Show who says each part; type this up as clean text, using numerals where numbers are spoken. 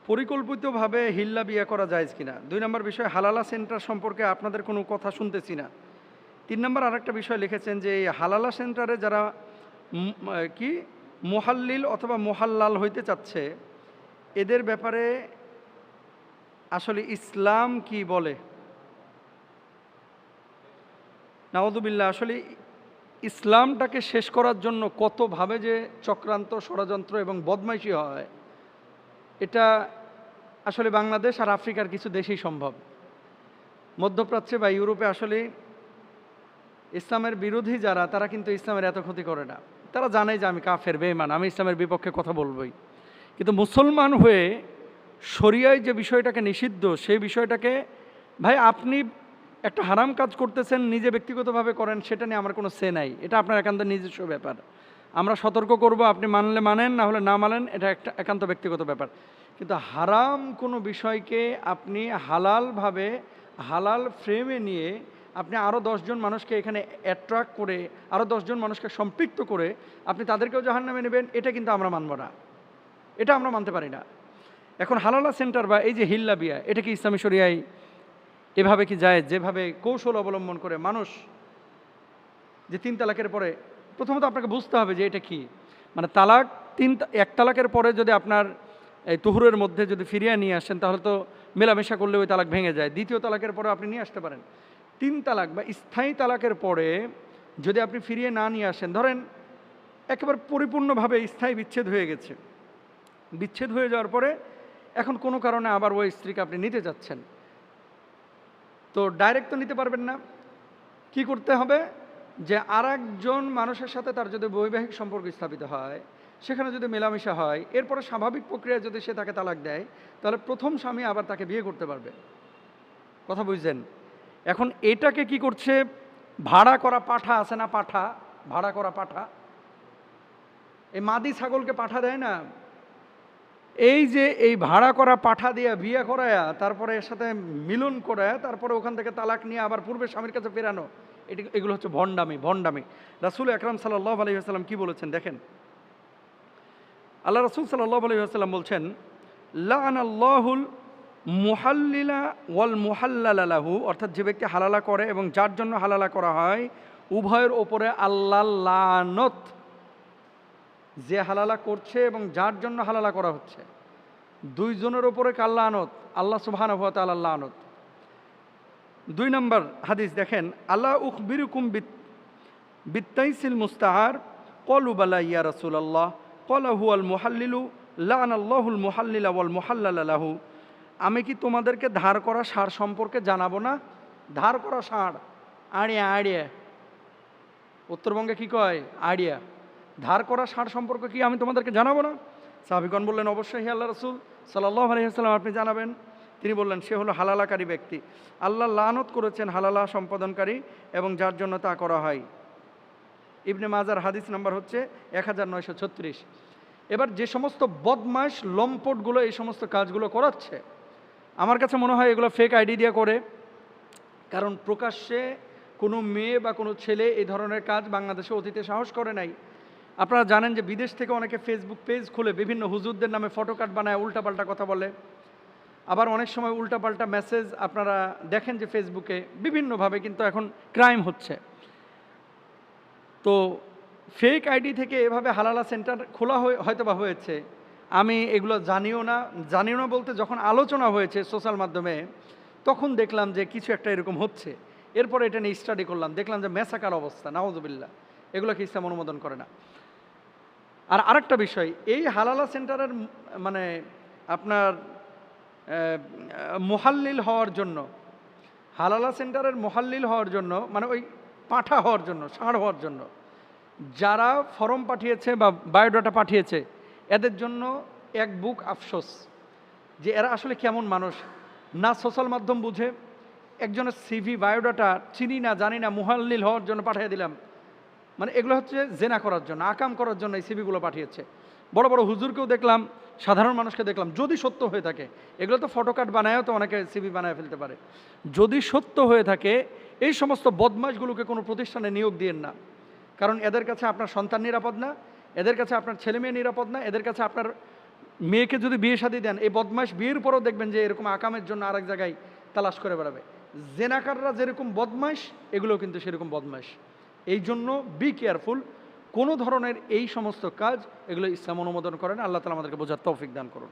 Speaker 1: পরিকল্পিতভাবে হিল্লা বিয়ে করা জায়েজ কিনা। ২ নম্বর বিষয়, হালালা সেন্টার সম্পর্কে আপনাদের কোনো কথা শুনতেছি না। ৩ নম্বর আরেকটা বিষয় লিখেছেন যে এই হালালা সেন্টারে যারা কি মুহাল্লিল অথবা মুহাল্লাল হইতে চাচ্ছে, এদের ব্যাপারে আসলে ইসলাম কি বলে? নাউযুবিল্লাহ। আসলে ইসলামটাকে শেষ করার জন্য কতভাবে যে চক্রান্ত, ষড়যন্ত্র এবং বদমাইশি হয়, এটা আসলে বাংলাদেশ আর আফ্রিকার কিছু দেশেই সম্ভব। মধ্যপ্রাচ্যে বা ইউরোপে আসলে ইসলামের বিরোধী যারা, তারা কিন্তু ইসলামের এত ক্ষতি করে না। তারা জানে যে আমি কাফের, বেঈমান, আমি ইসলামের বিপক্ষে কথা বলবই। কিন্তু মুসলমান হয়ে শরিয়ায় যে বিষয়টাকে নিষিদ্ধ, সেই বিষয়টাকে, ভাই আপনি একটা হারাম কাজ করতেছেন, নিজে ব্যক্তিগতভাবে করেন, সেটা নিয়ে আমার কোনো সে নাই। এটা আপনার একান্ত নিজস্ব ব্যাপার। আমরা সতর্ক করব, আপনি মানলে মানেন, না হলে না মানেন, এটা একটা একান্ত ব্যক্তিগত ব্যাপার। কিন্তু হারাম কোনো বিষয়কে আপনি হালালভাবে, হালাল ফ্রেমে নিয়ে আপনি আরও 10 জন মানুষকে এখানে অ্যাট্রাক্ট করে, আরও 10 জন মানুষকে সম্পৃক্ত করে আপনি তাদেরকেও জাহান্নামে নেবেন, এটা কিন্তু আমরা মানব না। এটা আমরা মানতে পারি না। এখন হালালা সেন্টার বা এই যে হিল্লা বিয়া, এটা কি ইসলামী শরিয়ায় এভাবে কি যায়? যেভাবে কৌশল অবলম্বন করে মানুষ যে 3 তালাকের পরে, প্রথমত আপনাকে বুঝতে হবে যে এটা কি, মানে তালাক 1 তালাকের পরে যদি আপনার এই তুহুরের মধ্যে যদি ফিরিয়ে নিয়ে আসেন, তাহলে তো মেলামেশা করলে ওই তালাক ভেঙে যায়। 2য় তালাকের পরে আপনি নিয়ে আসতে পারেন। 3 তালাক বা স্থায়ী তালাকের পরে যদি আপনি ফিরিয়ে না নিয়ে আসেন, ধরেন একেবারে পরিপূর্ণভাবে স্থায়ী বিচ্ছেদ হয়ে গেছে, বিচ্ছেদ হয়ে যাওয়ার পরে এখন কোনো কারণে আবার ওই স্ত্রীকে আপনি নিতে যাচ্ছেন, তো ডাইরেক্ট তো নিতে পারবেন না। কি করতে হবে? যে আরেকজন মানুষের সাথে তার যদি বৈবাহিক সম্পর্ক স্থাপিত হয়, সেখানে যদি মেলামেশা হয়, এরপরে স্বাভাবিক প্রক্রিয়া যদি সে তাকে তালাক দেয়, তাহলে প্রথম স্বামী আবার তাকে বিয়ে করতে পারবে। কথা বুঝছেন? এখন এটাকে কি করছে, ভাড়া করা পাঠা আছে না, পাঠা, ভাড়া করা পাঠা, এই মাদি ছাগলকে পাঠা দেয় না, এই যে এই ভাড়া করা পাঠা দিয়ে বিয়ে করায়া, তারপরে এর সাথে মিলন করে, তারপরে ওখান থেকে তালাক নিয়ে আবার পূর্বের স্বামীর কাছে ফেরানো, এগুলো হচ্ছে ভণ্ডামি, ভণ্ডামি। রাসূল আকরাম সাল্লাল্লাহু আলাইহি ওয়াসাল্লাম কি বলেছেন দেখেন। আল্লাহ রাসূল সাল্লাল্লাহু আলাইহি ওয়াসাল্লাম বলছেন, লাআনাল্লাহুল মুহাল্লিলা ওয়াল মুহাল্লালা লাহু, অর্থাৎ যে ব্যক্তি হালালা করে এবং যার জন্য হালালা করা হয়, উভয়ের ওপরে আল্লাহর লানত। যে হালালা করছে এবং যার জন্য হালালা করা হচ্ছে, 2 জনের ওপরে কার লানত? আল্লাহ সুবহানাহু ওয়া তাআলার লানত। 2 নম্বর হাদিস দেখেন, আল্লাহ উখবিরুকুম বিত্তাইসিল মুস্তাআর, ক্বালু বালা ইয়া রাসূলুল্লাহ, ক্বালা হুয়াল মুহাল্লিলু, লাআনাল্লাহুল মুহাল্লিলা ওয়াল মুহাল্লালা লাহু। আমি কি তোমাদেরকে ধার করা সার সম্পর্কে জানাবো না? ধার করা সার, আড়িয়া, আড়িয়া, উত্তরবঙ্গে কি কয়? আড়িয়া। ধার করা সার সম্পর্কে কি আমি তোমাদেরকে জানাবো না? সাহাবীগণ বললেন, অবশ্যই হে আল্লাহ রাসূল সাল্লাল্লাহু আলাইহি ওয়াসাল্লাম, আপনি জানাবেন। তিনি বললেন, সে হলো হালালাকারী ব্যক্তি। আল্লাহ লানত করেছেন হালালা সম্পাদনকারী এবং যার জন্য তা করা হয়। ইবনে মাজার হাদিস নাম্বার হচ্ছে 1936। এবার যে সমস্ত বদমাশ লম্পটগুলো এই সমস্ত কাজগুলো করাচ্ছে, আমার কাছে মনে হয় এগুলো ফেক আইডি দিয়ে করে। কারণ প্রকাশ্যে কোনো মেয়ে বা কোনো ছেলে এই ধরনের কাজ বাংলাদেশে অতীতে সাহস করে নাই। আপনারা জানেন যে বিদেশ থেকে অনেকে ফেসবুক পেজ খুলে বিভিন্ন হুজুরদের নামে ফটোকার্ড বানায়, উল্টাপাল্টা কথা বলে। আবার অনেক সময় উল্টাপাল্টা মেসেজ আপনারা দেখেন যে ফেসবুকে বিভিন্নভাবে কিন্তু এখন ক্রাইম হচ্ছে। তো ফেক আইডি থেকে এভাবে হালালা সেন্টার খোলা হয়তো বা হয়েছে, আমি এগুলো জানিও না বলতে যখন আলোচনা হয়েছে সোশ্যাল মাধ্যমে, তখন দেখলাম যে কিছু একটা এরকম হচ্ছে। এরপরে এটা নিয়ে স্টাডি করলাম, দেখলাম যে মেসাকার অবস্থা, নাউযুবিল্লাহ, এগুলোকে ইসলাম অনুমোদন করে না। আর আরেকটা বিষয়, এই হালালা সেন্টারের মানে আপনার মুহাল্লিল হওয়ার জন্য, হালালা সেন্টারের মুহাল্লিল হওয়ার জন্য, মানে ওই পাঠা হওয়ার জন্য, ষাঁড় হওয়ার জন্য যারা ফর্ম পাঠিয়েছে বা বায়োডাটা পাঠিয়েছে, এদের জন্য এক বুক আফসোস যে এরা আসলে কেমন মানুষ। না সোশ্যাল মাধ্যম বুঝে, একজনের সিভি বায়োডাটা চিনি না জানি না, মুহাল্লিল হওয়ার জন্য পাঠিয়ে দিলাম। মানে এগুলো হচ্ছে জেনা করার জন্য, আকাম করার জন্য এই সিভিগুলো পাঠিয়েছে। বড় বড় হুজুরকেও দেখলাম, সাধারণ মানুষকে দেখলাম। যদি সত্য হয়ে থাকে, এগুলো তো ফটোকার্ড বানায়ও তো অনেকে সিভি বানায় ফেলতে পারে। যদি সত্য হয়ে থাকে, এই সমস্ত বদমাশগুলোকে কোনো প্রতিষ্ঠানে নিয়োগ দিয়েন না। কারণ এদের কাছে আপনার সন্তান নিরাপদ না, এদের কাছে আপনার ছেলে মেয়ে নিরাপদ না, এদের কাছে আপনার মেয়েকে যদি বিয়ে শাদী দেন, এই বদমাইশ বিয়ের পরেও দেখবেন যে এরকম আকামের জন্য আরেক জায়গায় তালাশ করে বেড়াবে। জেনাকাররা যেরকম বদমাইশ, এগুলো কিন্তু সেরকম বদমাইশ। এই জন্য বি কেয়ারফুল। কোনো ধরনের এই সমস্ত কাজ, এগুলো ইসলাম অনুমোদন করে না। আল্লাহ তাআলা আমাদেরকে বোঝার তৌফিক দান করুন।